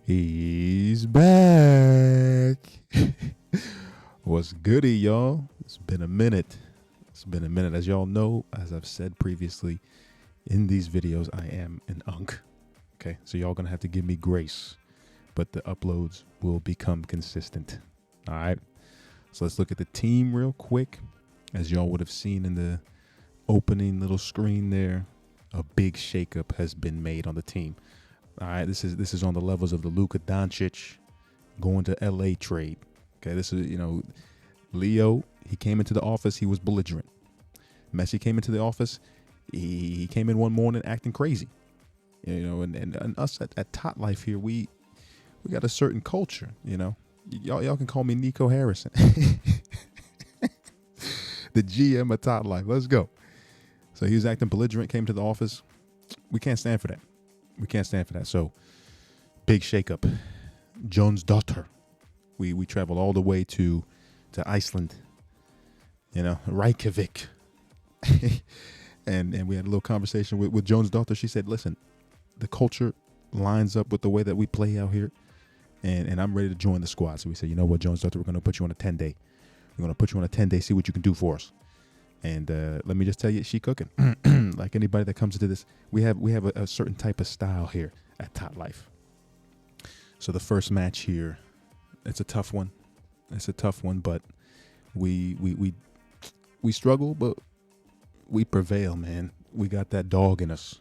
He's back. What's goody, y'all? It's been a minute. As y'all know, as I've said previously in these videos, I am an unk. Okay, so y'all gonna have to give me grace, but the uploads will become consistent. All right. So let's look at the team real quick. As y'all would have seen in the opening little screen there, a big shakeup has been made on the team. All right, this is on the levels of the Luka Doncic going to LA trade. Okay, this is, Leo, he came into the office, he was belligerent. Messi came into the office, he came in one morning acting crazy. And us at Tot Life here, we got a certain culture, Y'all can call me Nico Harrison. The GM of Tot Life. Let's go. So he was acting belligerent, came to the office. We can't stand for that. So big shakeup. Jones' daughter. We traveled all the way to Iceland, Reykjavik. and we had a little conversation with Jones' daughter. She said, listen, the culture lines up with the way that we play out here. And I'm ready to join the squad. So we said, you know what, Jones' daughter, we're going to put you on a 10-day. We're going to put you on a 10-day, see what you can do for us. And let me just tell you, she cooking. Like anybody that comes into this, we have a certain type of style here at Tot Life. So the first match here, it's a tough one. But we struggle, but we prevail, man. We got that dog in us.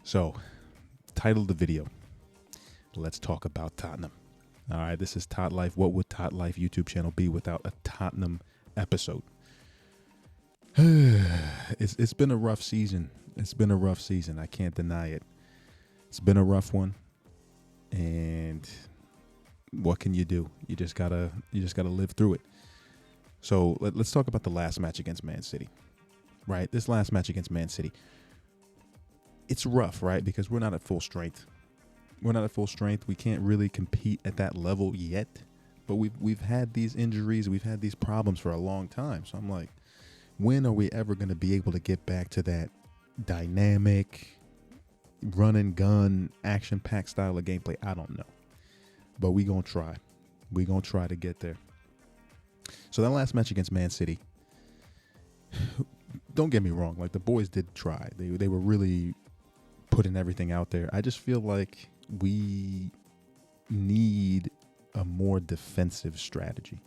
So, title of the video, let's talk about Tottenham. All right, this is Tot Life. What would Tot Life YouTube channel be without a Tottenham episode? It's been a rough season. I can't deny it. It's been a rough one. And what can you do? You just gotta live through it. So let's talk about the last match against Man City. Right? This last match against Man City. It's rough, right? Because we're not at full strength. We can't really compete at that level yet. But we've had these injuries, we've had these problems for a long time. So I'm like, when are we ever going to be able to get back to that dynamic, run and gun, action-packed style of gameplay? I don't know. But we going to try. We going to try to get there. So that last match against Man City, don't get me wrong, like the boys did try. They were really putting everything out there. I just feel like we need a more defensive strategy,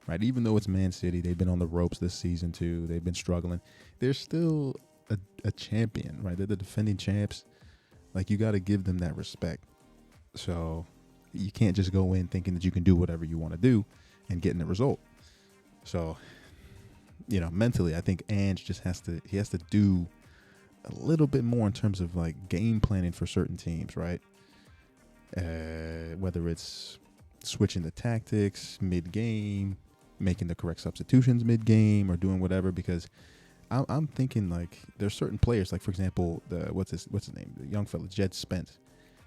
right? Even though it's Man City, they've been on the ropes this season too. They've been struggling. They're still a champion, right? They're the defending champs. Like, you got to give them that respect. So you can't just go in thinking that you can do whatever you want to do and getting the result. So, mentally, I think Ange just has to do a little bit more in terms of like game planning for certain teams, right? Whether it's switching the tactics mid-game, making the correct substitutions mid-game, or doing whatever, because I'm thinking like there's certain players, like for example, what's his name, the young fella Jed Spence.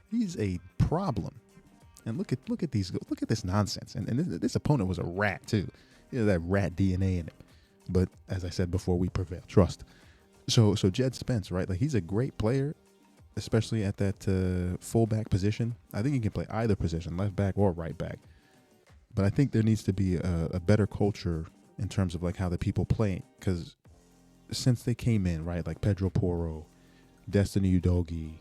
He's a problem, and look at this nonsense. And this opponent was a rat too. That rat DNA in it. But as I said before, we prevail. Trust. So Jed Spence, right? Like, he's a great player, especially at that fullback position. I think he can play either position, left back or right back. But I think there needs to be a better culture in terms of like how the people play. Because since they came in, right, like Pedro Porro, Destiny Udogie,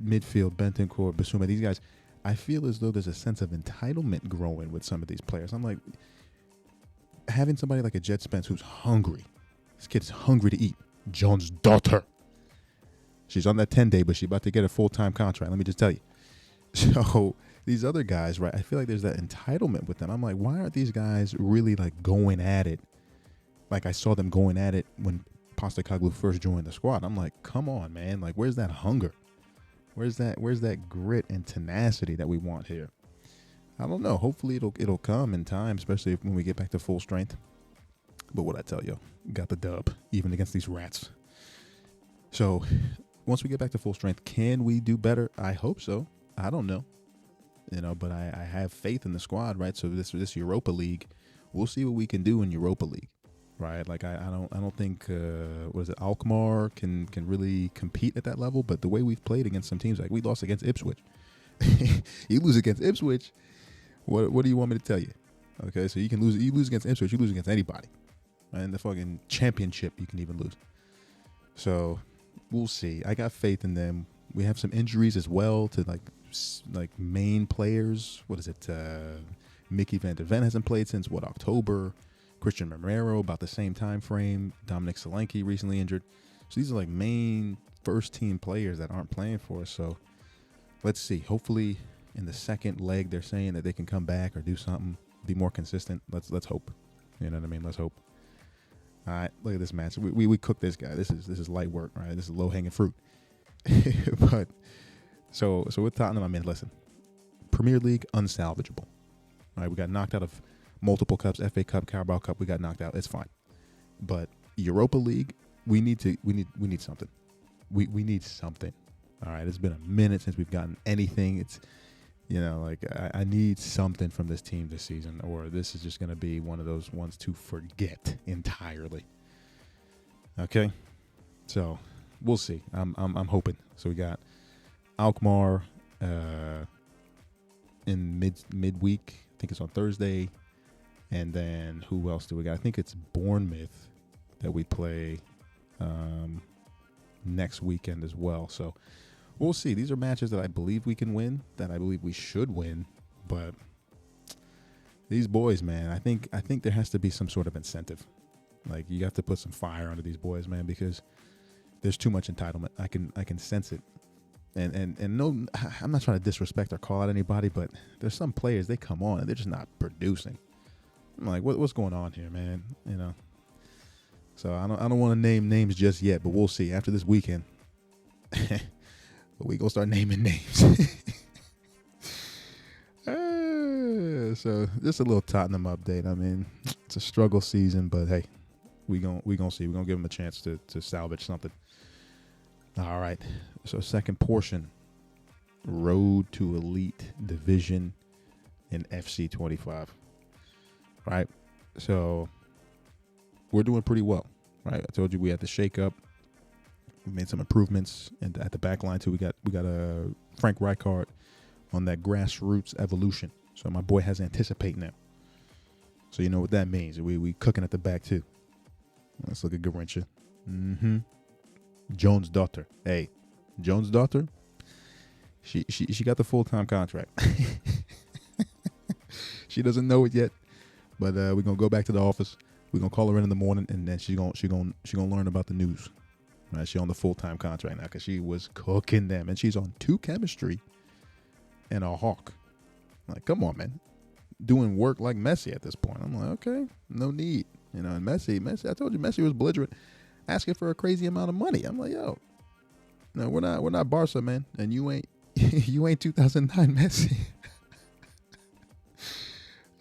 midfield, Bentancur, Basuma, these guys, I feel as though there's a sense of entitlement growing with some of these players. I'm like, having somebody like a Jed Spence who's hungry. This kid's hungry to eat. Jones' daughter. She's on that 10-day, but she's about to get a full-time contract. Let me just tell you. So these other guys, right, I feel like there's that entitlement with them. I'm like, why aren't these guys really like going at it? Like I saw them going at it when Postecoglou first joined the squad. I'm like, come on, man. Like, where's that hunger? Where's that grit and tenacity that we want here? I don't know. Hopefully it'll come in time, especially when we get back to full strength. But what I tell you, got the dub, even against these rats. So once we get back to full strength, can we do better? I hope so. I don't know. But I have faith in the squad, right? So this Europa League, we'll see what we can do in Europa League, right? Like I don't think what is it, Alkmaar can really compete at that level. But the way we've played against some teams, like we lost against Ipswich, you lose against Ipswich. What do you want me to tell you? Okay, so you lose against Ipswich, you lose against anybody. Right? In the fucking championship, you can even lose. So we'll see. I got faith in them. We have some injuries as well to like main players. What is it? Mickey Van de Ven hasn't played since October. Christian Romero about the same time frame. Dominic Solanke recently injured. So these are like main first team players that aren't playing for us. So let's see. Hopefully in the second leg they're saying that they can come back or do something, be more consistent. Let's hope. You know what I mean? Let's hope. All right, look at this match. We cooked this guy. This is light work, right? This is low hanging fruit. But so with Tottenham, I mean, listen, Premier League unsalvageable. All right, we got knocked out of multiple cups, FA Cup, Carabao Cup. We got knocked out. It's fine. But Europa League, we need something. We need something. All right, it's been a minute since we've gotten anything. It's like I need something from this team this season, or this is just going to be one of those ones to forget entirely. Okay, so we'll see. I'm hoping. So we got Alkmaar in midweek. I think it's on Thursday, and then who else do we got? I think it's Bournemouth that we play next weekend as well. So we'll see. These are matches that I believe we can win, that I believe we should win. But these boys, man, I think there has to be some sort of incentive. Like you have to put some fire under these boys, man, because there's too much entitlement. I can sense it. And no, I'm not trying to disrespect or call out anybody, but there's some players, they come on and they're just not producing. I'm like, what's going on here, man? So I don't want to name names just yet, but we'll see after this weekend. We gonna start naming names. So just a little Tottenham update. I mean, it's a struggle season, but hey, we gonna see. We're gonna give them a chance to salvage something. All right. So second portion, road to elite division in FC 25. Right. So we're doing pretty well. Right. I told you we had to shake up. We made some improvements at the back line too. We got a Frank Rijkaard on that grassroots evolution. So my boy has anticipate now. So you know what that means. We cooking at the back too. Let's look at Garincha. Jones' daughter. Hey, Jones' daughter. She got the full-time contract. She doesn't know it yet, but we're gonna go back to the office. We're gonna call her in the morning, and then she gonna learn about the news. Right, she on the full-time contract now because she was cooking them, and she's on 2 chemistry and a Hawk. Like, come on, man, doing work like Messi at this point. I'm like, okay, no need, And Messi, I told you, Messi was belligerent, asking for a crazy amount of money. I'm like, yo, no, we're not Barca, man, and you ain't you ain't 2009 Messi.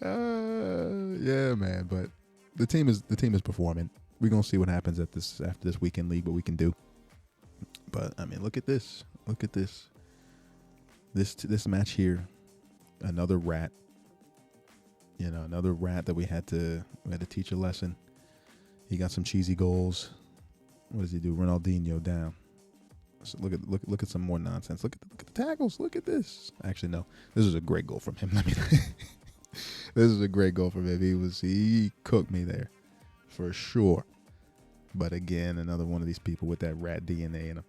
Yeah, man, but the team is performing. We're gonna see what happens after this weekend league, what we can do. But I mean, look at this. This match here, another rat. Another rat that we had to teach a lesson. He got some cheesy goals. What does he do? Ronaldinho down. So look at some more nonsense. Look at the tackles. Look at this. Actually, no. This is a great goal from him. This is a great goal from him. He cooked me there, for sure. But again, another one of these people with that rat DNA in him.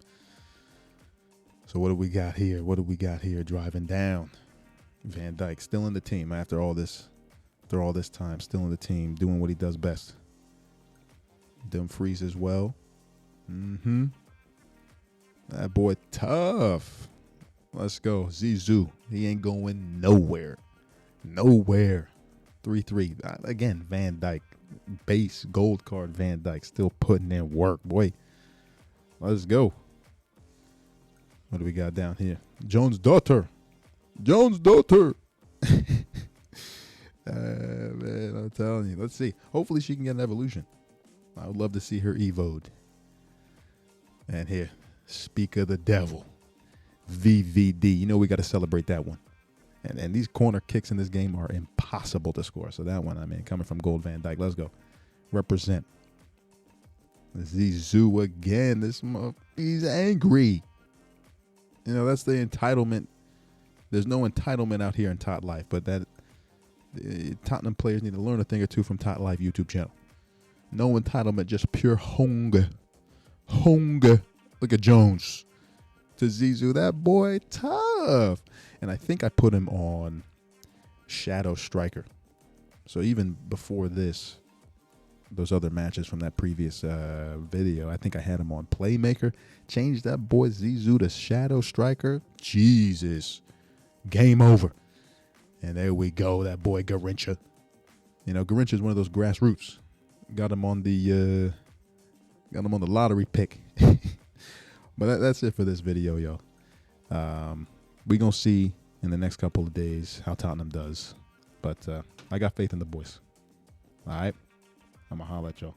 So what do we got here? Driving down. Van Dijk still in the team after all this time. Still in the team, doing what he does best. Dumfries as well. That boy tough. Let's go. Zizou. He ain't going nowhere. 3-3. Again, Van Dijk. Base gold card Van Dijk. Still putting in work, boy. Let's go. What do we got down here? Jones' daughter. Man, I'm telling you. Let's see. Hopefully she can get an evolution. I would love to see her evoed. And here, speak of the devil. VVD. We got to celebrate that one. And these corner kicks in this game are impossible to score. So that one, coming from Gold Van Dijk. Let's go. Represent. Zizou again. He's angry. You know, that's the entitlement. There's no entitlement out here in Tot Life, but that Tottenham players need to learn a thing or two from Tot Life YouTube channel. No entitlement, just pure hunger. Hunger. Look at Jones. To Zizou, that boy tough. And I think I put him on Shadow Striker. So even before this, those other matches from that previous video, I think I had him on Playmaker. Changed that boy Zizou to Shadow Striker. Jesus. Game over. And there we go, that boy Garincha. You know, Garincha is one of those grassroots. Got him on the lottery pick. But that's it for this video, yo. We gonna see in the next couple of days how Tottenham does. But I got faith in the boys. All right? I'm gonna holler at y'all.